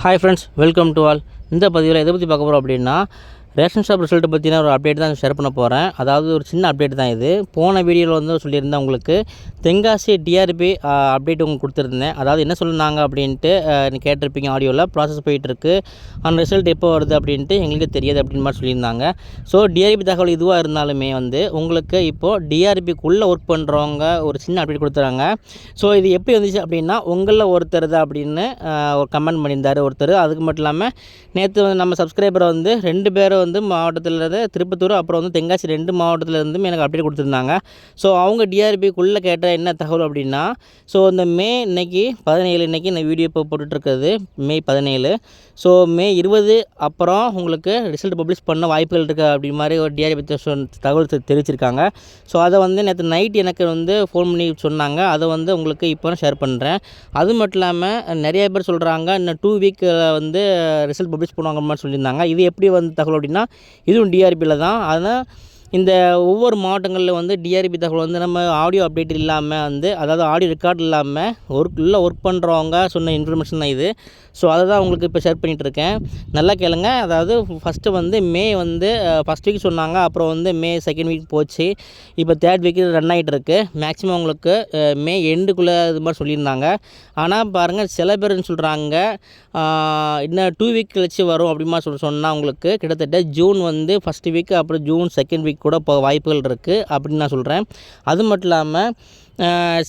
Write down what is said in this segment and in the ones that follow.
Hi friends, welcome to all. இந்த பதிவில் எதை பற்றி பார்க்க போகிறோம் அப்படின்னா, ரேஷன் ஷாப் ரிசல்ட்டை பற்றின ஒரு அப்டேட் தான் ஷேர் பண்ண போகிறேன். அதாவது ஒரு சின்ன அப்டேட் தான் இது. போன வீடியோவில் வந்து சொல்லியிருந்தேன் உங்களுக்கு தென்காசி டிஆர்பி அப்டேட் உங்களுக்கு கொடுத்துருந்தேன். அதாவது என்ன சொன்னாங்க அப்படின்ட்டு கேட்டிருப்பீங்க ஆடியோவில். ப்ராசஸ் போயிட்டுருக்கு, அந்த ரிசல்ட் எப்போ வருது அப்படின்ட்டு எங்களுக்கு தெரியாது அப்படின்னு மாதிரி சொல்லியிருந்தாங்க. ஸோ டிஆர்பி தகவல் இதுவாக இருந்தாலுமே வந்து உங்களுக்கு இப்போது டிஆர்பிக்குள்ளே ஒர்க் பண்ணுறவங்க ஒரு சின்ன அப்டேட் கொடுத்துறாங்க. ஸோ இது எப்படி வந்துச்சு அப்படின்னா, உங்களில் ஒருத்தர் தான் அப்படின்னு ஒரு கமெண்ட் பண்ணியிருந்தார் ஒருத்தர். அதுக்கு மட்டும் இல்லாமல் நேற்று வந்து நம்ம சப்ஸ்கிரைபரை வந்து 2 பேரை வந்து மாவட்டத்திலேருந்து திருப்பத்தூர், அப்புறம் வந்து தென்காசி 2 மாவட்டத்திலேருந்தும் எனக்கு அப்டேட் கொடுத்துருந்தாங்க. ஸோ அவங்க டிஆர்பிக்குள்ளே கேட்ட என்ன தகவல் அப்படின்னா, ஸோ இந்த இன்றைக்கி 17 இன்றைக்கி இந்த வீடியோ இப்போ போட்டுட்ருக்கிறது மே 17. ஸோ மே 20 அப்புறம் உங்களுக்கு ரிசல்ட் பப்ளிஷ் பண்ண வாய்ப்புகள் இருக்குது அப்படி மாதிரி ஒரு டிஆர்பி தகவல் தெரிவிச்சிருக்காங்க. ஸோ அதை வந்து நேற்று நைட் எனக்கு வந்து ஃபோன் பண்ணி சொன்னாங்க. அதை வந்து உங்களுக்கு இப்போ ஷேர் பண்ணுறேன். அது மட்டும் இல்லாமல் நிறைய பேர் சொல்கிறாங்க இன்னும் 2 வீக்கில் வந்து ரிசல்ட் பப்ளிஷ் பண்ணுவாங்க மாதிரி சொல்லியிருந்தாங்க. இது எப்படி வந்து தகவல் அப்படின்னா, இதுவும் டிஆர்பியில் தான். அதனால் இந்த ஒவ்வொரு மாவட்டங்களில் வந்து டிஆர்பி தகவல் வந்து நம்ம ஆடியோ அப்டேட் இல்லாமல் வந்து, அதாவது ஆடியோ ரெக்கார்ட் இல்லாமல் ஒர்க் பண்ணுறவங்க சொன்ன இன்ஃபர்மேஷன் தான் இது. ஸோ அதை தான் உங்களுக்கு இப்போ ஷேர் பண்ணிகிட்ருக்கேன். நல்லா கேளுங்க. அதாவது ஃபஸ்ட்டு வந்து மே வந்து ஃபஸ்ட் வீக் சொன்னாங்க. அப்புறம் வந்து மே செகண்ட் வீக் போச்சு. இப்போ தேர்ட் வீக் ரன் ஆகிட்டுருக்கு. மேக்ஸிமம் உங்களுக்கு மே எண்டுக்குள்ளே இது மாதிரி சொல்லியிருந்தாங்க. ஆனால் பாருங்கள், சில பேர் சொல்கிறாங்க இன்னும் 2 வீக் கழிச்சு வரும் அப்படிமா சொன்னால் உங்களுக்கு கிட்டத்தட்ட ஜூன் வந்து ஃபஸ்ட் வீக், அப்புறம் ஜூன் செகண்ட் வீக் கூட வாய்ப்புகள் இருக்குது அப்படின்னு நான் சொல்கிறேன். அது மட்டும் இல்லாமல்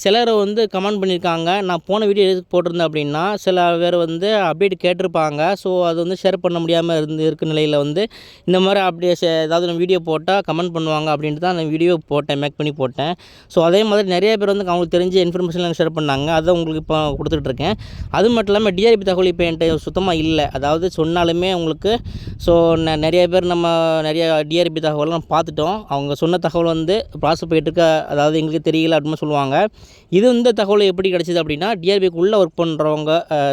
சிலர் வந்து கமெண்ட் பண்ணியிருக்காங்க. நான் போன வீடியோ எதுக்கு போட்டிருந்தேன் அப்படின்னா, சில பேர் வந்து அப்டேட் கேட்டிருப்பாங்க. ஸோ அது வந்து ஷேர் பண்ண முடியாமல் இருக்க நிலையில் வந்து இந்த மாதிரி ஏதாவது நான் வீடியோ போட்டால் கமெண்ட் பண்ணுவாங்க அப்படின்ட்டு தான் நான் வீடியோ மேக் பண்ணி போட்டேன். ஸோ அதே மாதிரி நிறைய பேர் வந்து அவங்களுக்கு தெரிஞ்ச இன்ஃபர்மேஷன் ஷேர் பண்ணாங்க. அதை உங்களுக்கு இப்போ கொடுத்துட்ருக்கேன். அது மட்டும் இல்லாமல் டிஆர்பி தகவல் இப்போ என்கிட்ட சுத்தமாக இல்லை. அதாவது சொன்னாலுமே உங்களுக்கு ஸோ நிறைய பேர் நிறைய டிஆர்பி தகவலாம் பார்த்துட்டோம். அவங்க சொன்ன தகவல் வந்து ப்ராசஸ் போயிட்டுருக்க, அதாவது எங்களுக்கு தெரியல அப்படின்னு சொல்லுவாங்க. இது இந்த தகவல் எப்படி கிடச்சிது அப்படின்னா, டிஆர்பிக்குள்ளே ஒர்க் பண்ணுறவங்க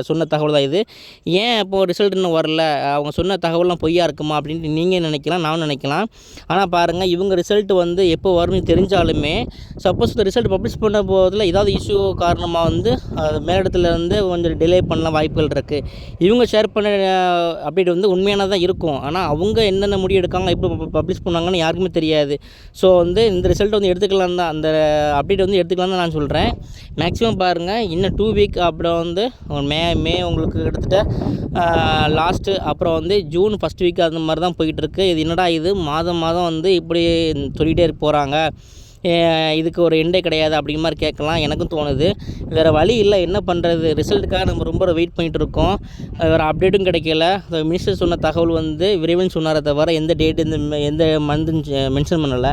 சொன்ன தகவல் தான் இது. ஏன் இப்போது ரிசல்ட் இன்னும் வரல, அவங்க சொன்ன தகவலாம் பொய்யா இருக்குமா அப்படின்ட்டு நீங்கள் நினைக்கலாம், நானும் நினைக்கலாம். ஆனால் பாருங்கள், இவங்க ரிசல்ட் வந்து எப்போ வரும்னு தெரிஞ்சாலுமே சப்போஸ் இந்த ரிசல்ட் பப்ளிஷ் பண்ண போதில் ஏதாவது இஷ்யூ காரணமாக வந்து மேலிடத்துலேருந்து கொஞ்சம் டிலே பண்ண வாய்ப்புகள் இருக்குது. இவங்க ஷேர் பண்ண அப்டேட் வந்து உண்மையானதான் இருக்கும். ஆனால் அவங்க என்னென்ன முடிவு எடுக்காங்க, எப்போ பப்ளிஷ் பண்ணாங்கன்னு யாருக்குமே தெரியாது. ஸோ வந்து இந்த ரிசல்ட் வந்து எடுத்துக்கலாம் தான், அந்த அப்டேட் வந்து எடுத்துக்கலாம் தான் நான் சொல்கிறேன். மேக்ஸிமம் பாருங்கள், இன்னும் 2 வீக் அப்புறம் வந்து மே உங்களுக்கு கிட்டத்தட்ட லாஸ்ட்டு, அப்புறம் வந்து ஜூன் ஃபஸ்ட் வீக் அந்த மாதிரி தான் போயிட்டுருக்கு. இது என்னடா இது மாதம் வந்து இப்படி சொல்லிகிட்டே போகிறாங்க, இதுக்கு ஒரு எண்டே கிடையாது அப்படிங்கிற மாதிரி கேட்கலாம். எனக்கும் தோணுது. வேறு வழி இல்லை, என்ன பண்ணுறது. ரிசல்ட்டுக்காக நம்ம ரொம்ப வெயிட் பண்ணிகிட்டு இருக்கோம். வேறு அப்டேட்டும் கிடைக்கல. மினிஸ்டர் சொன்ன தகவல் வந்து விரைவில் சொன்னாரே தவிர எந்த டேட்டு எந்த மந்த்துன்னு மென்ஷன் பண்ணலை.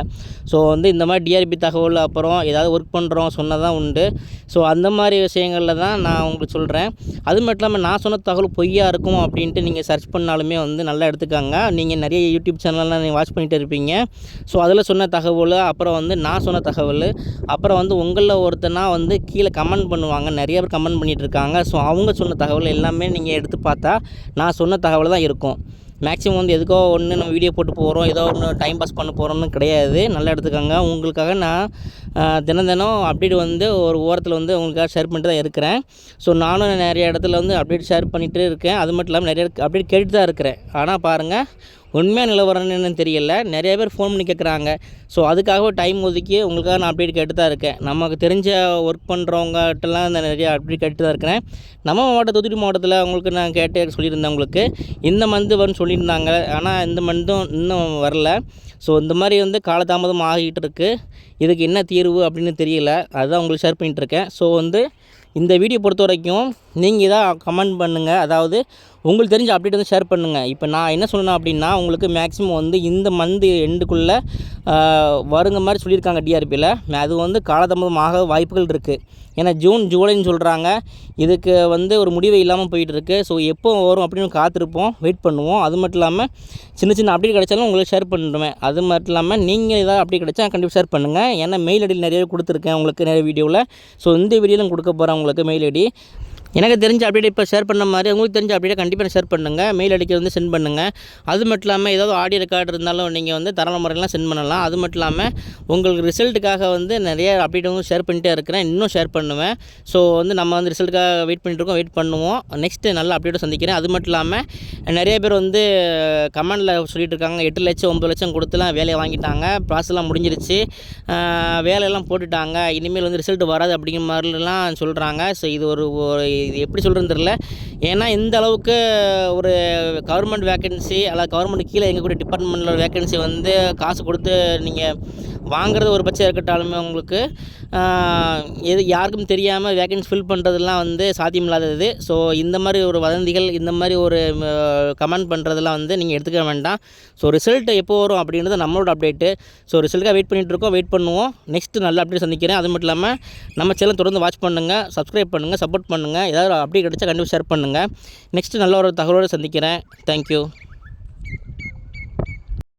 ஸோ வந்து இந்த மாதிரி டிஆர்பி தகவல் அப்புறம் ஏதாவது ஒர்க் பண்ணுறோம் சொன்னதான் உண்டு. ஸோ அந்த மாதிரி விஷயங்களில் தான் நான் உங்களுக்கு சொல்கிறேன். அது மட்டும் இல்லாமல் நான் சொன்ன தகவல் பொய்யா இருக்கும் அப்படின்ட்டு நீங்கள் சர்ச் பண்ணாலுமே வந்து நல்லா எடுத்துக்காங்க. நீங்கள் நிறைய யூடியூப் சேனல்லாம் நீங்கள் வாட்ச் பண்ணிகிட்டு இருப்பீங்க. ஸோ அதில் சொன்ன தகவல், அப்புறம் வந்து நான் சொன்ன தகவல், அப்புறம் வந்து உங்களில் ஒருத்தனா வந்து கீழே கமெண்ட் பண்ணுவாங்க. நிறைய பேர் கமெண்ட் பண்ணிகிட்டு இருக்காங்க. ஸோ அவங்க சொன்ன தகவல் எல்லாமே நீங்கள் எடுத்து பார்த்தா நான் சொன்ன தகவல் தான் இருக்கும். மேக்ஸிமம் வந்து எதுக்கோ ஒன்று நம்ம வீடியோ போட்டு போகிறோம், ஏதோ ஒன்று டைம் பாஸ் பண்ண போகிறோம்னு கிடையாது. நல்லா எடுத்துக்கோங்க. உங்களுக்காக நான் தினம் அப்டேட் வந்து ஒரு ஓரத்தில் வந்து உங்களுக்காக ஷேர் பண்ணிட்டு தான் இருக்கிறேன். ஸோ நானும் நிறைய இடத்துல வந்து அப்டேட் ஷேர் பண்ணிகிட்டு இருக்கேன். அது மட்டும் இல்லாமல் நிறைய அப்டேட் கேட்டுட்டு தான் இருக்கிறேன். ஆனால் பாருங்கள், உண்மையாக நிலவரம் என்னன்னு தெரியல. நிறைய பேர் ஃபோன் பண்ணி கேட்குறாங்க. ஸோ அதுக்காக டைம் ஒதுக்கி உங்களுக்காக நான் அப்டேட் கேட்டு தான் இருக்கேன். நமக்கு தெரிஞ்ச ஒர்க் பண்ணுறவங்ககிட்டலாம் இந்த நிறைய அப்டேட் கேட்டு தான் இருக்கிறேன். நம்ம தூத்துக்குடி மாவட்டத்தில் உங்களுக்கு நான் கேட்டு சொல்லியிருந்தேன். உங்களுக்கு இந்த மந்த்து வரும்னு சொல்லியிருந்தாங்க. ஆனால் இந்த மந்த்தும் இன்னும் வரல. ஸோ இந்த மாதிரி வந்து காலதாமதம் ஆகிட்டு இருக்குது. இதுக்கு என்ன தீர்வு அப்படின்னு தெரியல. அதுதான் உங்களுக்கு ஷேர் பண்ணிகிட்ருக்கேன். ஸோ வந்து இந்த வீடியோ பொறுத்த வரைக்கும் நீங்கள் இதாக கமெண்ட் பண்ணுங்கள். அதாவது உங்களுக்கு தெரிஞ்ச அப்டேட் வந்து ஷேர் பண்ணுங்கள். இப்போ நான் என்ன சொன்னேன் அப்படின்னா, உங்களுக்கு மேக்ஸிமம் வந்து இந்த மந்த் எண்டுக்குள்ளே வருங்க மாதிரி சொல்லியிருக்காங்க டிஆர்பியில். அது வந்து காலதாமதமாக வாய்ப்புகள் இருக்குது. ஏன்னா ஜூன் ஜூலைன்னு சொல்கிறாங்க. இதுக்கு வந்து ஒரு முடிவு இல்லாமல் போயிட்டுருக்கு. ஸோ எப்போ வரும் அப்படின்னு காத்திருப்போம், வெயிட் பண்ணுவோம். அது மட்டும் இல்லாமல் சின்ன அப்டேட் கிடைச்சாலும் உங்களுக்கு ஷேர் பண்ணுவேன். அது மட்டும் இல்லாமல் நீங்கள் ஏதாவது அப்டேட் கிடைச்சா கண்டிப்பாக ஷேர் பண்ணுங்கள். ஏன்னா மெயில் ஐடியில் நிறைய கொடுத்துருக்கேன் உங்களுக்கு நிறைய வீடியோவில். ஸோ இந்த வீடியோவில் கொடுக்க போகிறேன் உங்களுக்கு மெயில் ஐடி. எனக்கு தெரிஞ்ச அப்டேட் இப்போ ஷேர் பண்ண மாதிரி உங்களுக்கு தெரிஞ்ச அப்டேட்டை கண்டிப்பாக ஷேர் பண்ணுங்கள். மெயில் ஐடிக்கு வந்து சென்ட் பண்ணுங்கள். அது மட்டும் இல்லாமல் ஏதாவது ஆடியோ ரெக்கார்டு இருந்தாலும் நீங்கள் வந்து தரமான முறையெல்லாம் சென்ட் பண்ணலாம். அது மட்டும் இல்லாமல் உங்களுக்கு ரிசல்ட்டுக்காக வந்து நிறைய அப்டேட் வந்து ஷேர் பண்ணிட்டே இருக்கிறேன். இன்னும் ஷேர் பண்ணுவேன். ஸோ வந்து நம்ம வந்து ரிசல்ட்டுக்காக வெயிட் பண்ணிட்டுருக்கோம். வெயிட் பண்ணுவோம். நெக்ஸ்ட்டு நல்ல அப்டேட்டை சந்திக்கிறேன். அது மட்டும் இல்லாமல் நிறைய பேர் வந்து கமெண்டில் சொல்லிட்டு இருக்காங்க 8 லட்சம் 9 லட்சம் கொடுத்துலாம் வேலையை வாங்கிட்டாங்க, ப்ராசஸ்லாம் முடிஞ்சிருச்சு, வேலையெல்லாம் போட்டுட்டாங்க, இனிமேல் வந்து ரிசல்ட் வராது அப்படிங்கிற மாதிரிலாம் சொல்கிறாங்க. ஸோ இது இது எப்படி சொல்கிறதுன்னு தெரியல. ஏன்னா இந்த அளவுக்கு ஒரு கவர்மெண்ட் வேக்கன்சி அல்லது கவர்மெண்ட் கீழே எங்கக்கூடிய டிபார்ட்மெண்ட்டில் வேக்கன்சி வந்து காசு கொடுத்து நீங்கள் வாங்குறது ஒரு பட்சம் இருக்கட்டாலுமே உங்களுக்கு எது யாருக்கும் தெரியாமல் வேக்கன்சி ஃபில் பண்ணுறதுலாம் வந்து சாத்தியமில்லாதது. ஸோ இந்த மாதிரி ஒரு வதந்திகள், இந்த மாதிரி ஒரு கமெண்ட் பண்ணுறதெல்லாம் வந்து நீங்கள் எடுத்துக்க வேண்டாம். ஸோ ரிசல்ட் எப்போ வரும் அப்படின்றது நம்மளோட அப்டேட்டு. ஸோ ரிசல்ட்டுக்காக வெயிட் பண்ணிகிட்ருக்கோம். வெயிட் பண்ணுவோம். நெக்ஸ்ட்டு நல்ல அப்டேட் சந்திக்கிறேன். அது மட்டும் இல்லாமல் நம்ம சேனல் தொடர்ந்து வாட்ச் பண்ணுங்கள், சப்ஸ்கிரைப் பண்ணுங்கள், சப்போர்ட் பண்ணுங்கள். ஏதாவது அப்டேட் கிடச்சா கண்டிப்பாக ஷேர் பண்ணுங்கள். நெக்ஸ்ட்டு நல்ல ஒரு தகவலோடு சந்திக்கிறேன். தேங்க்யூ.